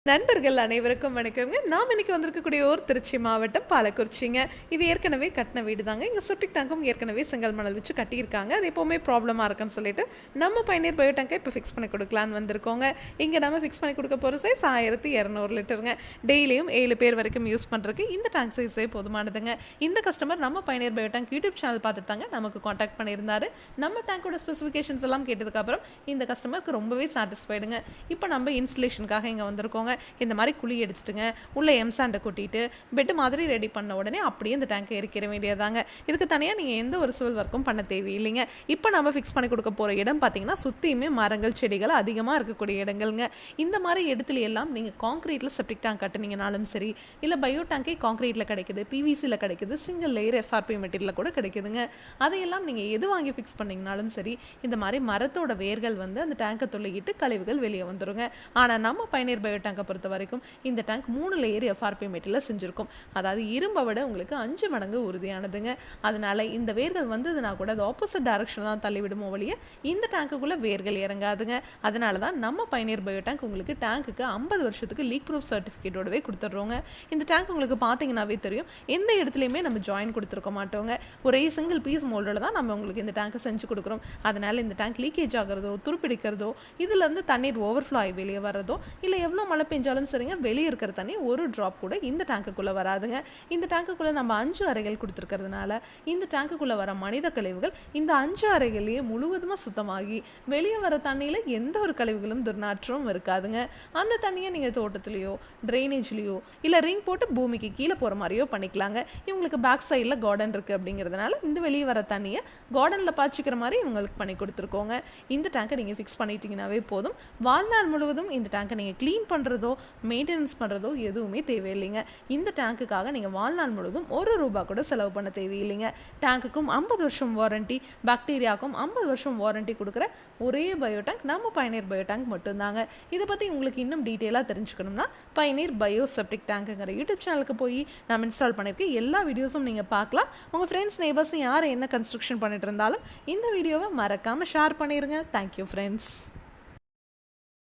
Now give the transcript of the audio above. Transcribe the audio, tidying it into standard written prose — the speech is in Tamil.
நண்பர்கள் அனைவருக்கும் வணக்கங்க. நாம் இன்னைக்கு வந்திருக்கக்கூடிய ஊர் திருச்சி மாவட்டம் பாலக்குறிச்சிங்க. இது ஏற்கனவே கட்டின வீடு தாங்க. இங்கே செப்டிக் டேங்கும் ஏற்கனவே செங்கல் மணல் வச்சு கட்டியிருக்காங்க. அது எப்போவுமே ப்ராப்ளமாக இருக்குன்னு சொல்லிட்டு நம்ம பயணியர் பயோ டேங்கை இப்போ ஃபிக்ஸ் பண்ணி கொடுக்கலான்னு வந்திருக்கோங்க. இங்கே நம்ம ஃபிக்ஸ் பண்ணி கொடுக்க போகிற சைஸ் 1200 லிட்டருங்க. டெய்லியும் 7 பேர் வரைக்கும் யூஸ் பண்ணுறதுக்கு இந்த டேங்க் சைஸே போதுமானதுங்க. இந்த கஸ்டமர் நம்ம பயணியர் பயோ டேங்க் யூடியூப் சேனல் பார்த்துட்டு தாங்க நமக்கு காண்டாக்ட் பண்ணியிருந்தாரு. நம்ம டேங்கோட ஸ்பெசிஃபிகேஷன்ஸ் எல்லாம் கேட்டதுக்கப்புறம் இந்த கஸ்டமருக்கு ரொம்பவே சாட்டிஸ்ஃபைடுங்க. இப்போ நம்ம இன்ஸ்டலேஷனுக்காக இங்கே வந்திருக்கோங்க. இந்த மாதிரி குழி எடுத்துட்டுங்க உள்ள எம்சாண்டை கொட்டிட்டு பெட் மாதிரி ரெடி பண்ண உடனே அப்படியே இந்த டேங்கை எரிக்கிற வேண்டியதாங்க. இதுக்கு தனியாக நீங்கள் எந்த ஒரு சிவில் ஒர்க்கும் பண்ண தேவையில்லைங்க. இப்போ நம்ம ஃபிக்ஸ் பண்ணி கொடுக்க போகிற இடம் பார்த்தீங்கன்னா சுற்றியுமே மரங்கள் செடிகள் அதிகமாக இருக்கக்கூடிய இடங்கள்ங்க. இந்த மாதிரி இடத்துல எல்லாம் நீங்கள் காங்கிரீட்டில் செப்டிக் டேங்க் கட்டுனீங்கனாலும் சரி, இல்லை பயோ டேங்கே காங்கிரீட்டில் கிடைக்குது, பிவிசியில் கிடைக்குது, சிங்கிள் லேயர் எஃப்ஆர்பி மெட்டீரியலில் கூட கிடைக்குதுங்க. அதையெல்லாம் நீங்கள் எது வாங்கி ஃபிக்ஸ் பண்ணிங்கனாலும் சரி, இந்த மாதிரி மரத்தோட வேர்கள் வந்து அந்த டேங்கை தொல்லிக்கிட்டு கழிவுகள் வெளியே வந்துருங்க. ஆனால் நம்ம பயணியர் பயோ டேங்கை பொறுத்த வரைக்கும் இந்த டேங்க் 3 லேயர் எஃப்ஆர்பி மெட்டீரியல் செஞ்சுருக்கும். அதாவது இரும்பை விட உங்களுக்கு 5 மடங்கு உறுதியானதுங்க. அதனால இந்த வேர்கள் வந்ததுன்னா கூட அது ஆப்போசிட் டைரக்ஷன் தான் தள்ளிவிடுமோ வழிய இந்த டேங்குக்குள்ள வேர்கள் இறங்காதுங்க. அதனால தான் நம்ம பயணியர் பயோ டேங்க் உங்களுக்கு டேங்குக்கு 50 வருஷத்துக்கு லீக் ப்ரூஃப் சர்டிஃபிகேட்டோடவே கொடுத்துட்றோங்க. இந்த டேங்க் உங்களுக்கு பார்த்தீங்கன்னாவே தெரியும், எந்த இடத்துலையுமே நம்ம ஜாயின் கொடுத்துருக்க மாட்டோங்க. ஒரே சிங்கிள் பீஸ் மோல்டில் தான் நம்ம உங்களுக்கு இந்த டேங்கை செஞ்சு கொடுக்குறோம். அதனால இந்த டேங்க் லீக்கேஜ் ஆகிறதோ, துருப்பிடிக்கிறதோ, இதுலேருந்து தண்ணீர் ஓவர்ஃப்ளோ ஆகி வெளியே வர்றதோ, இல்லை எவ்வளோ மழை பெஞ்சாலும் சரிங்க வெளியே இருக்கிற தண்ணி ஒரு ட்ராப் கூட இந்த டேங்குக்குள்ளே வராதுங்க. இந்த டேங்குக்குள்ளே நம்ம 5 அறைகள் கொடுத்துருக்கிறதுனால இந்த டேங்குக்குள்ளே வர மனித கழிவுகள் இந்த 5 அறைகளையே முழுவதுமாக சுத்தமாகி வெளியே வர தண்ணியில் எந்த ஒரு கழிவுகளும் துர்நாற்றமும் இருக்காதுங்க. அந்த தண்ணியை நீங்கள் தோட்டத்துலேயோ ட்ரைனேஜ்லேயோ இல்லை ரிங் போட்டு பூமிக்கு கீழே போகிற மாதிரியோ பண்ணிக்கலாங்க. இவங்களுக்கு பேக் சைடில் கார்டன் இருக்குது அப்படிங்கிறதுனால இந்த வெளியே வர தண்ணியை கார்டனில் பாய்ச்சிக்கிற மாதிரி இவங்களுக்கு பண்ணி கொடுத்துருக்கோங்க. இந்த டேங்கை நீங்கள் ஃபிக்ஸ் பண்ணிட்டீங்கன்னாவே போதும். வாழ்நாள் முழுவதும் இந்த டேங்கை நீங்கள் க்ளீன் பண்ணுறதோ மெயின்டெனன்ஸ் பண்ணுறதோ எதுவுமே தேவையில்லைங்க. இந்த டேங்குக்காக நீங்கள் வாழ்நாள் முழுவதும் ₹1 கூட செலவு பண்ண தேவையில்லைங்க. டேங்குக்கும் 50 வருஷம் வாரண்டி, பாக்டீரியாவுக்கும் 50 வருஷம் வாரண்டி கொடுக்குற ஒரே பயோ டேங்க் நம்ம பயணியர் பயோ டேங்க் மட்டும்தாங்க. இதை பற்றி உங்களுக்கு இன்னும் டீட்டெயிலாக தெரிஞ்சுக்கணும்னா பயணியர் பயோ செப்டிக் டேங்குங்கிற யூடியூப் சேனலுக்கு போய் நம்ம இன்ஸ்டால் பண்ணியிருக்கேன் எல்லா வீடியோஸும் நீங்கள் பார்க்கலாம். உங்கள் ஃப்ரெண்ட்ஸ் நெய்பர்ஸும் யார் என்ன கன்ஸ்ட்ரக்ஷன் பண்ணிட்டு இருந்தாலும் இந்த வீடியோவை மறக்காமல் ஷேர் பண்ணிடுங்க. Thank you friends.